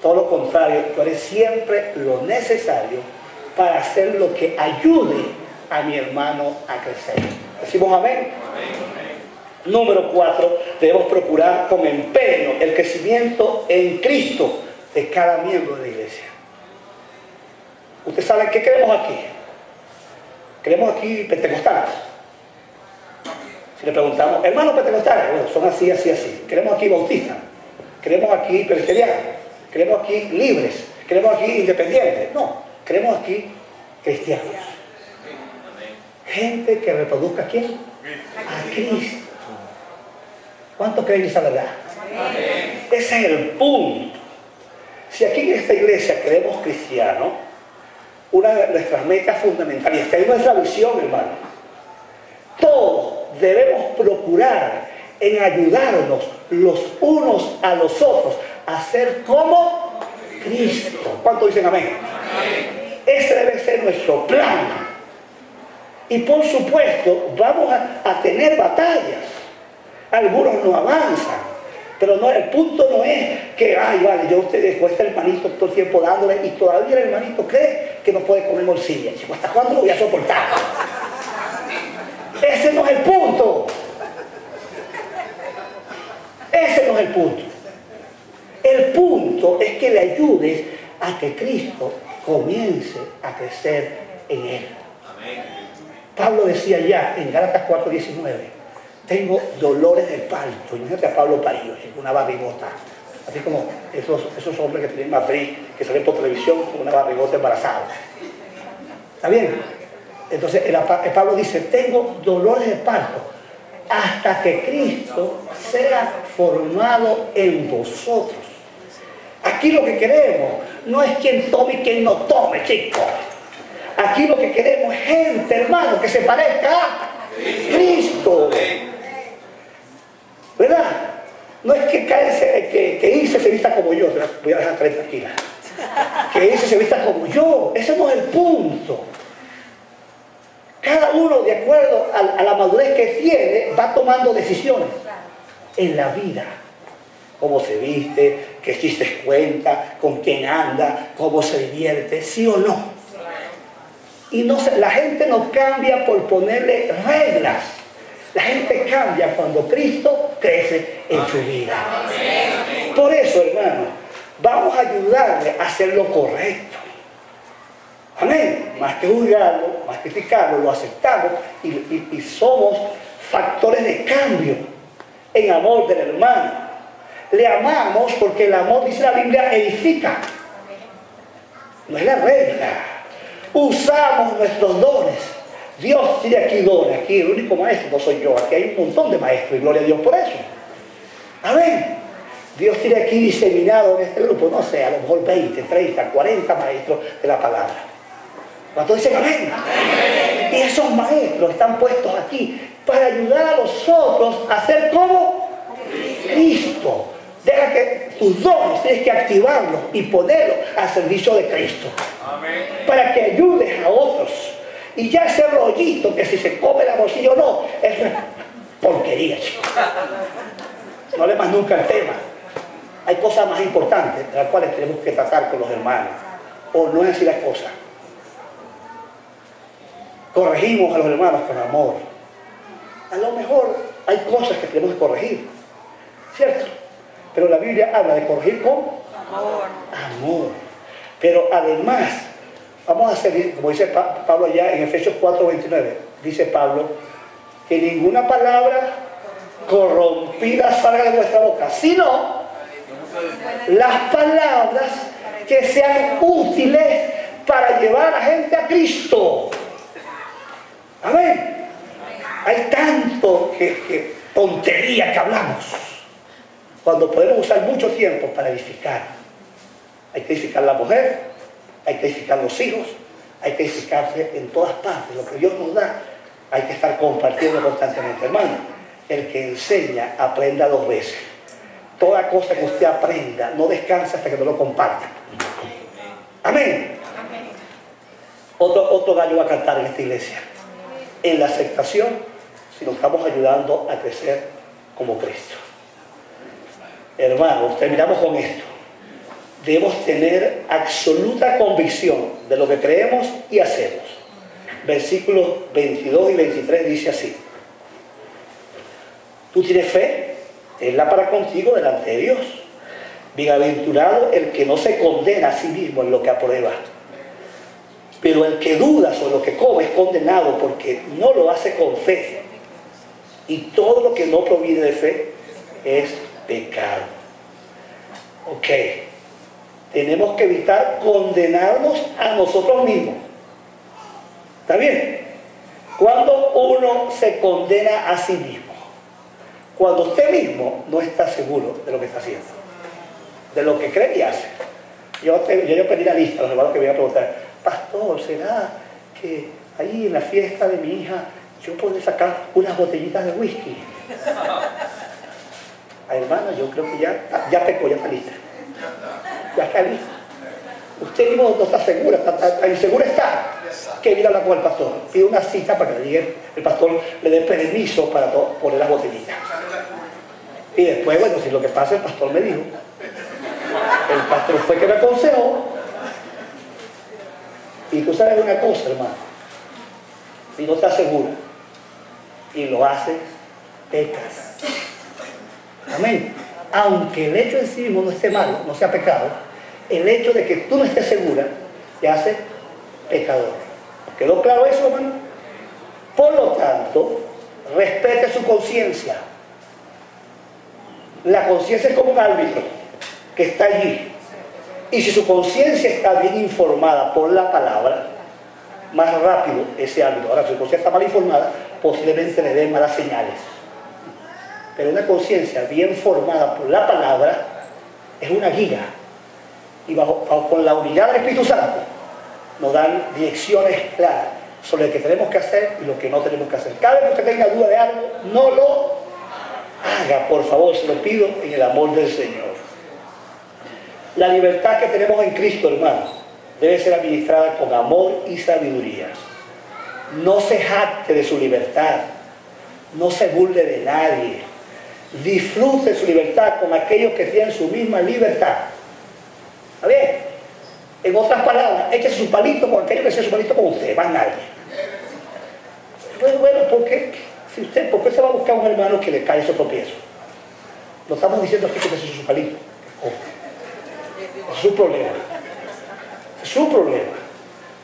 todo lo contrario, yo haré siempre lo necesario para hacer lo que ayude a mi hermano a crecer. ¿Decimos amén? Número 4, debemos procurar con empeño el crecimiento en Cristo de cada miembro de la iglesia. ¿Usted sabe qué queremos aquí? Queremos aquí pentecostales. Si le preguntamos, hermanos pentecostales, bueno, son así, así, así. Queremos aquí bautistas. Queremos aquí presbiterianos. Queremos aquí libres. Queremos aquí independientes. No, queremos aquí cristianos. Gente que reproduzca ¿a quién? A Cristo. ¿Cuántos creen esa verdad? Amén. Ese es el punto. Si aquí en esta iglesia creemos cristianos, una de nuestras metas fundamentales, y esta es nuestra visión, hermano, todos debemos procurar en ayudarnos los unos a los otros a ser como Cristo. ¿Cuánto dicen amén? Ese debe ser nuestro plan. Y por supuesto, vamos a tener batallas. Algunos no avanzan. Pero no, el punto no es que, ay, vale, yo usted dejo a este hermanito todo el tiempo dándole y todavía el hermanito cree que no puede comer morcilla. Chico, ¿hasta cuándo lo voy a soportar? Ese no es el punto. Ese no es el punto. El punto es que le ayudes a que Cristo comience a crecer en él. Pablo decía ya en Gálatas 4:19, tengo dolores de parto. Imagínate a Pablo parido, una barrigota. Así como esos hombres que tienen matriz, que salen por televisión con una barrigota embarazada. ¿Está bien? Entonces Pablo dice, tengo dolores de parto hasta que Cristo sea formado en vosotros. Aquí lo que queremos no es quien tome y quien no tome, chicos. Aquí lo que queremos es gente, hermano, que se parezca a Cristo. ¿Verdad? No es que Ilse se vista como yo. Voy a dejar caer tranquila. Que Ilse se vista como yo. Ese no es el punto. Cada uno, de acuerdo a la madurez que tiene, va tomando decisiones en la vida. Cómo se viste, qué chistes cuenta, con quién anda, cómo se divierte, sí o no. Y la gente no cambia por ponerle reglas. La gente cambia cuando Cristo crece en su vida. Por eso, hermano, vamos a ayudarle a hacer lo correcto. Amén. Más que juzgarlo, más que criticarlo, lo aceptamos y somos factores de cambio en amor del hermano. Le amamos porque el amor, dice la Biblia, edifica. No es la regla. Usamos nuestros dones. Dios tiene aquí dones. Aquí el único maestro no soy yo. Aquí hay un montón de maestros y gloria a Dios por eso. Amén. Dios tiene aquí diseminado en este grupo, no sé, a lo mejor 20, 30, 40 maestros de la palabra. ¿Cuántos dicen amén? Amén? Y esos maestros están puestos aquí para ayudar a los otros a ser como Cristo. Deja que tus dones tienes que activarlos y ponerlos al servicio de Cristo. Amén. Para que ayudes a otros. Y ya ese rollito que si se come la bolsilla o no, es una porquería, chicos. No le más nunca el tema. Hay cosas más importantes de las cuales tenemos que tratar con los hermanos. O no es así la cosa. Corregimos a los hermanos con amor. A lo mejor hay cosas que tenemos que corregir, ¿cierto? Pero la Biblia habla de corregir con amor. Pero además, vamos a hacer, como dice Pablo allá en Efesios 4:29, dice Pablo, que ninguna palabra corrompida salga de vuestra boca, sino las palabras que sean útiles para llevar a la gente a Cristo. Amén. Hay tanto tontería que hablamos, cuando podemos usar mucho tiempo para edificar. Hay que edificar la mujer, hay que edificar los hijos, hay que edificarse en todas partes. Lo que Dios nos da, hay que estar compartiendo constantemente. Hermano, el que enseña, aprenda 2 veces. Toda cosa que usted aprenda, no descansa hasta que no lo comparta. Amén. Otro gallo va a cantar en esta iglesia. En la aceptación, si nos estamos ayudando a crecer como Cristo. Hermanos, terminamos con esto. Debemos tener absoluta convicción de lo que creemos y hacemos. Versículos 22 y 23 dice así: tú tienes fe, tenla para contigo delante de Dios. Bienaventurado el que no se condena a sí mismo en lo que aprueba. Pero el que duda sobre lo que come es condenado porque no lo hace con fe. Y todo lo que no proviene de fe es pecado. Ok. Tenemos que evitar condenarnos a nosotros mismos. ¿Está bien? Cuando uno se condena a sí mismo. Cuando usted mismo no está seguro de lo que está haciendo. De lo que cree y hace. Yo pedí la lista a los hermanos que me iban a preguntar: pastor, ¿será que ahí en la fiesta de mi hija yo puedo sacar unas botellitas de whisky? Ay, hermano, yo creo que ya pecó, ya está lista. Ya está lista. usted mismo no está segura, está insegura está, que viene a hablar con el pastor. Pide una cita para que le diga, el pastor le dé permiso para poner las botellitas. Y después, bueno, si lo que pasa, el pastor me dijo. El pastor fue que me aconsejó. Y tú sabes una cosa, hermano. Si no estás seguro y lo haces, pecas. Amén. Aunque el hecho en sí mismo no esté malo, no sea pecado, el hecho de que tú no estés segura te hace pecador. ¿Quedó claro eso, hermano? Por lo tanto, respete su conciencia. La conciencia es como un árbitro que está allí. Y si su conciencia está bien informada por la palabra, más rápido ese árbitro. Ahora, si su conciencia está mal informada, posiblemente le dé malas señales. Pero una conciencia bien formada por la palabra es una guía. Y con la unidad del Espíritu Santo nos dan direcciones claras sobre lo que tenemos que hacer y lo que no tenemos que hacer. Cada vez que usted tenga duda de algo, no lo haga, por favor, se lo pido en el amor del Señor. La libertad que tenemos en Cristo, hermano, debe ser administrada con amor y sabiduría. No se jacte de su libertad, no se burle de nadie. Disfrute su libertad con aquellos que tienen su misma libertad. ¿Está bien? En otras palabras, échese su palito con aquellos que tienen su palito con usted, más nadie. Bueno, ¿por qué se va a buscar un hermano que le cae su tropiezo? Lo estamos diciendo aquí que es su palito. Es su problema. Es su problema.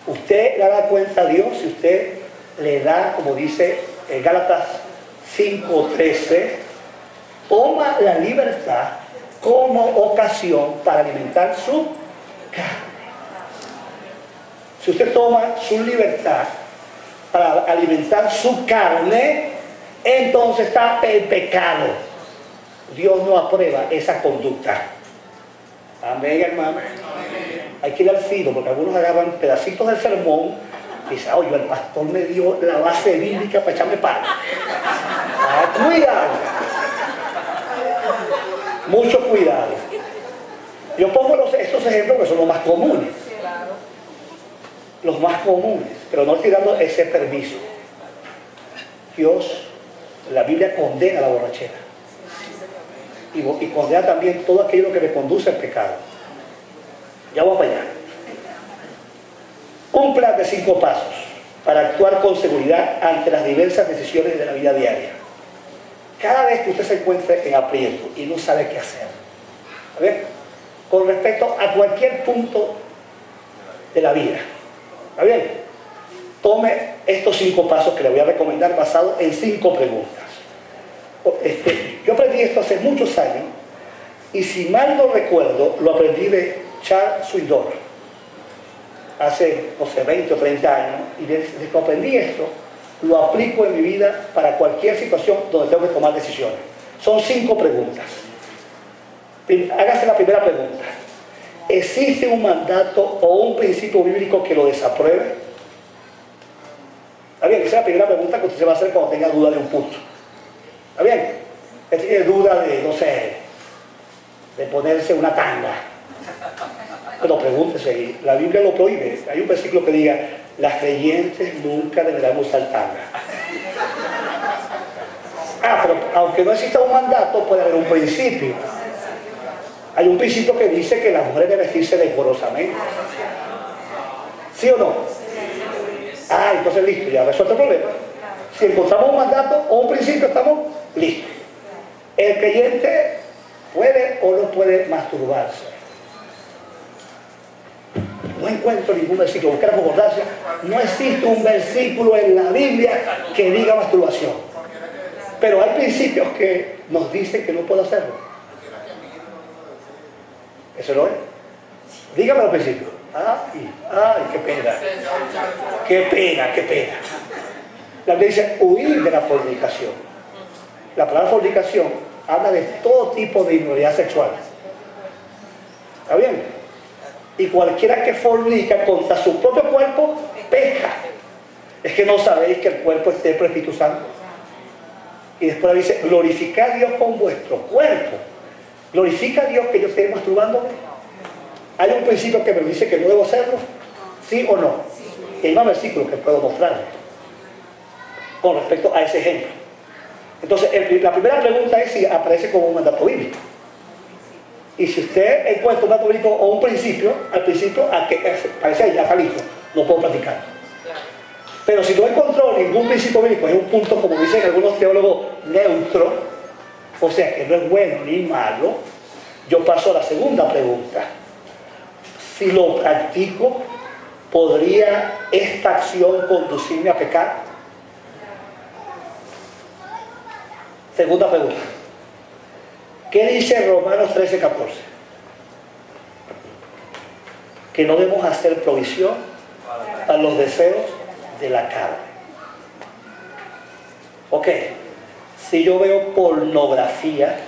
Usted le da cuenta a Dios si usted le da, como dice en Gálatas 5:13, toma la libertad como ocasión para alimentar su carne. Si usted toma su libertad para alimentar su carne, entonces está el pecado. Dios no aprueba esa conducta. Amén, hermano. Hay que ir al filo, porque algunos agarran pedacitos del sermón y dicen, oye, el pastor me dio la base bíblica para echarme palo. Cuidado. Mucho cuidado. Yo pongo estos ejemplos que son los más comunes. Los más comunes, pero no estoy dando ese permiso. Dios, la Biblia condena la borrachera. Y condena también todo aquello que me conduce al pecado. Ya vamos para allá. Un plan de 5 pasos para actuar con seguridad ante las diversas decisiones de la vida diaria. Cada vez que usted se encuentre en aprieto y no sabe qué hacer, ¿está bien? Con respecto a cualquier punto de la vida, ¿está bien? Tome estos 5 pasos que le voy a recomendar basados en 5 preguntas. Yo aprendí esto hace muchos años y si mal no recuerdo, lo aprendí de Charles Swindoll hace, no sé, 20 o 30 años, y desde que aprendí esto, lo aplico en mi vida para cualquier situación donde tengo que tomar decisiones. Son 5 preguntas. Hágase la primera pregunta. ¿Existe un mandato o un principio bíblico que lo desapruebe? ¿Está bien? Esa es la primera pregunta que usted se va a hacer cuando tenga duda de un punto. ¿Está bien? Usted tiene duda de, no sé, de ponerse una tanga. Pero pregúntese, la Biblia lo prohíbe. Hay un versículo que diga, las creyentes nunca deberán usar tanga. Pero aunque no exista un mandato, puede haber un principio. Hay un principio que dice que las mujeres deben vestirse decorosamente. ¿Sí o no? Entonces listo, ya resuelto el problema. Si encontramos un mandato o un principio, estamos listos. El creyente puede o no puede masturbarse. No encuentro ningún versículo, buscar la concordancia. No existe un versículo en la Biblia que diga masturbación. Pero hay principios que nos dicen que no puedo hacerlo. ¿Eso no es? Dígame los principios. Qué pena. Qué pena, qué pena. La Biblia dice huir de la fornicación. La palabra fornicación habla de todo tipo de inmoralidad sexual. ¿Está bien? Y cualquiera que fornica contra su propio cuerpo, peca. Es que no sabéis que el cuerpo es templo del Espíritu Santo. Y después dice, glorificad a Dios con vuestro cuerpo. ¿Glorifica a Dios que yo esté masturbándome? Hay un principio que me dice que no debo hacerlo, ¿sí o no? Y hay más versículos que puedo mostrarles con respecto a ese ejemplo. Entonces, la primera pregunta es si aparece como un mandato bíblico. Y si usted encuentra un mandato bíblico o un principio, al principio, parece ahí, ya está listo, no puedo practicar. Pero si no encontró ningún principio bíblico, es un punto, como dicen algunos teólogos, neutro, o sea que no es bueno ni malo, yo paso a la segunda pregunta. Si lo practico, ¿podría esta acción conducirme a pecar? Segunda pregunta. ¿Qué dice Romanos 13:14? Que no debemos hacer provisión a los deseos de la carne. Ok, si yo veo pornografía,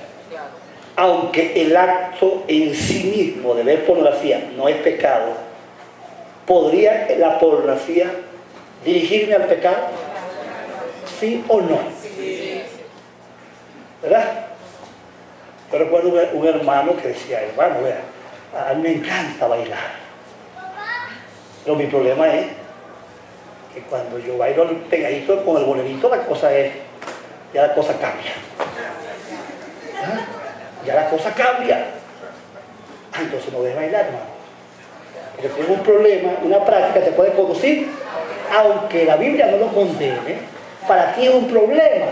aunque el acto en sí mismo de ver pornografía no es pecado, ¿podría la pornografía dirigirme al pecado? ¿Sí o no? ¿Verdad? Yo recuerdo un hermano que decía, hermano, vea, a mí me encanta bailar. Pero mi problema es que cuando yo bailo pegadito con el bolerito, ya la cosa cambia. ¿Ah? Ya la cosa cambia. Entonces no debes bailar, hermano. Porque tengo un problema, una práctica te puede conducir, aunque la Biblia no lo condene, para ti es un problema.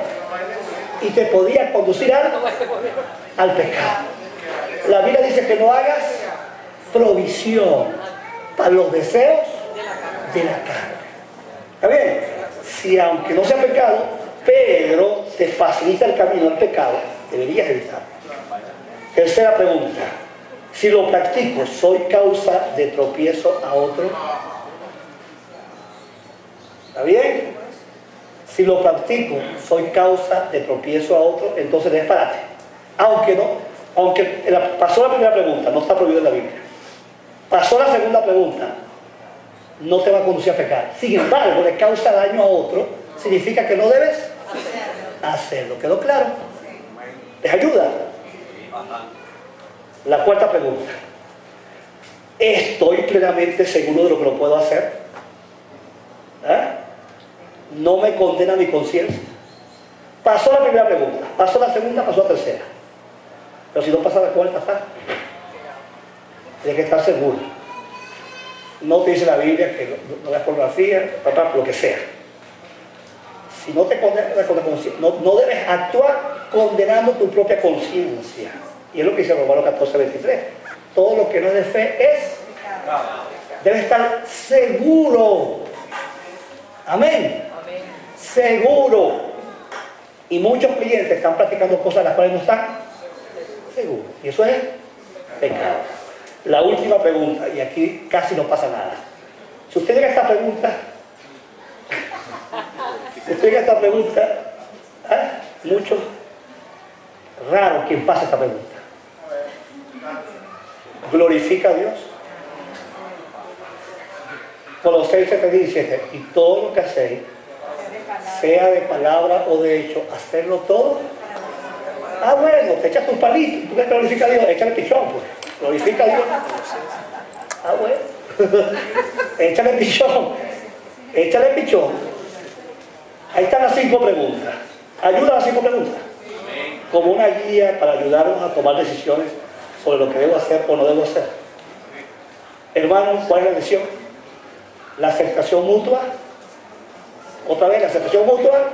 Y te podía conducir al pecado. La Biblia dice que no hagas provisión para los deseos de la carne. ¿Está bien? Si aunque no sea pecado, pero te facilita el camino al pecado, deberías evitarlo. Tercera pregunta. Si lo practico, ¿soy causa de tropiezo a otro? ¿Está bien? Si lo practico, soy causa de tropiezo a otro, entonces disparate. Pasó la primera pregunta, no está prohibido en la Biblia. Pasó la segunda pregunta, no te va a conducir a pecar. Sin embargo, le causa daño a otro, significa que no debes hacerlo. ¿Quedó claro? ¿Les ayuda? La cuarta pregunta. ¿Estoy plenamente seguro de lo que lo puedo hacer? ¿Ah? ¿No me condena mi conciencia? Pasó la primera pregunta, pasó la segunda, pasó la tercera. Pero si no pasa la cuarta, está. Tienes que estar seguro. No te dice la Biblia que no veas pornografía, lo que sea. Si no te condena con la conciencia, no debes actuar condenando tu propia conciencia. Y es lo que dice Romanos 14:23. Todo lo que no es de fe es. Debes estar seguro. Amén. Seguro. Y muchos clientes están practicando cosas de las cuales no están seguros. Y eso es pecado. La última pregunta, y aquí casi no pasa nada. Si usted llega a esta pregunta, mucho raro quien pasa esta pregunta. Glorifica a Dios. Colosenses 3:17. Y todo lo que hacéis, sea de palabra o de hecho, hacerlo todo. Bueno, te echas un palito, tú que glorifica a Dios, échale pichón, pues. Glorifica a Dios. Bueno. Échale pichón. Ahí están las 5 preguntas. Ayuda a las 5 preguntas. Como una guía para ayudarnos a tomar decisiones sobre lo que debo hacer o no debo hacer. Hermanos, ¿cuál es la decisión? La aceptación mutua. Otra vez, la aceptación mutua.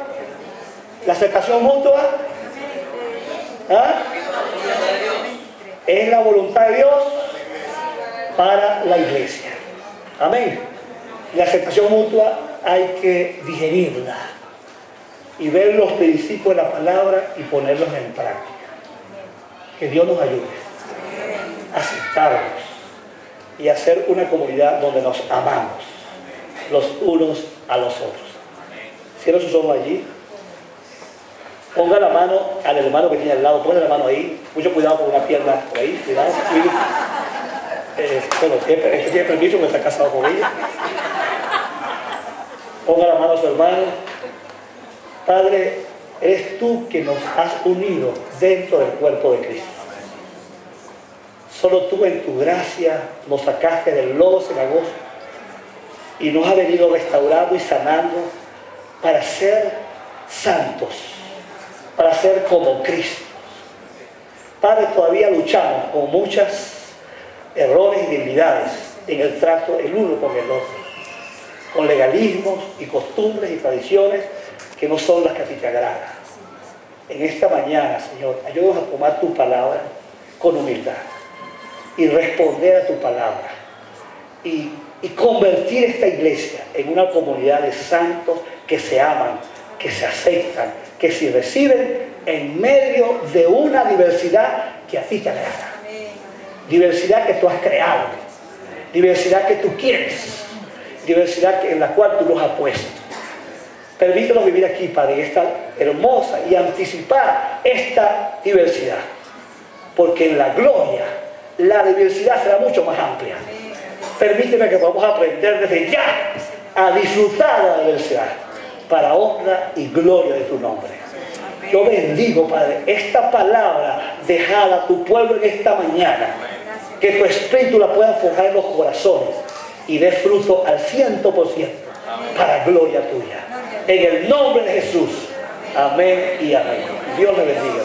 La aceptación mutua. Es la voluntad de Dios para la iglesia. Amén. La aceptación mutua hay que digerirla y ver los principios de la palabra y ponerlos en práctica. Que Dios nos ayude a aceptarlos y a hacer una comunidad donde nos amamos los unos a los otros. Cierra sus ojos allí. Ponga la mano al hermano que tiene al lado. Ponga la mano ahí. Mucho cuidado con una pierna por ahí. Cuidado. Bueno, tiene permiso porque está casado con ella. Ponga la mano a su hermano. Padre, eres tú que nos has unido dentro del cuerpo de Cristo. Solo tú en tu gracia nos sacaste del lodo cenagoso y nos has venido restaurando y sanando para ser santos, para ser como Cristo. Padre, todavía luchamos con muchos errores y debilidades en el trato el uno con el otro, con legalismos y costumbres y tradiciones que no son las que a ti te agradan. En esta mañana, Señor, ayúdanos a tomar tu palabra con humildad y responder a tu palabra y convertir esta iglesia en una comunidad de santos que se aman, que se aceptan, que se reciben en medio de una diversidad que a ti te agrada. Diversidad que tú has creado, diversidad que tú quieres, diversidad en la cual tú nos has puesto. Permítanos vivir aquí, Padre, esta hermosa y anticipar esta diversidad, porque en la gloria la diversidad será mucho más amplia. Permíteme que podamos aprender desde ya a disfrutar de la diversidad para honra y gloria de tu nombre. Yo bendigo, Padre, esta palabra dejada a tu pueblo en esta mañana, que tu espíritu la pueda forjar en los corazones y dé fruto al 100% para gloria tuya. En el nombre de Jesús. Amén y amén. Dios le bendiga.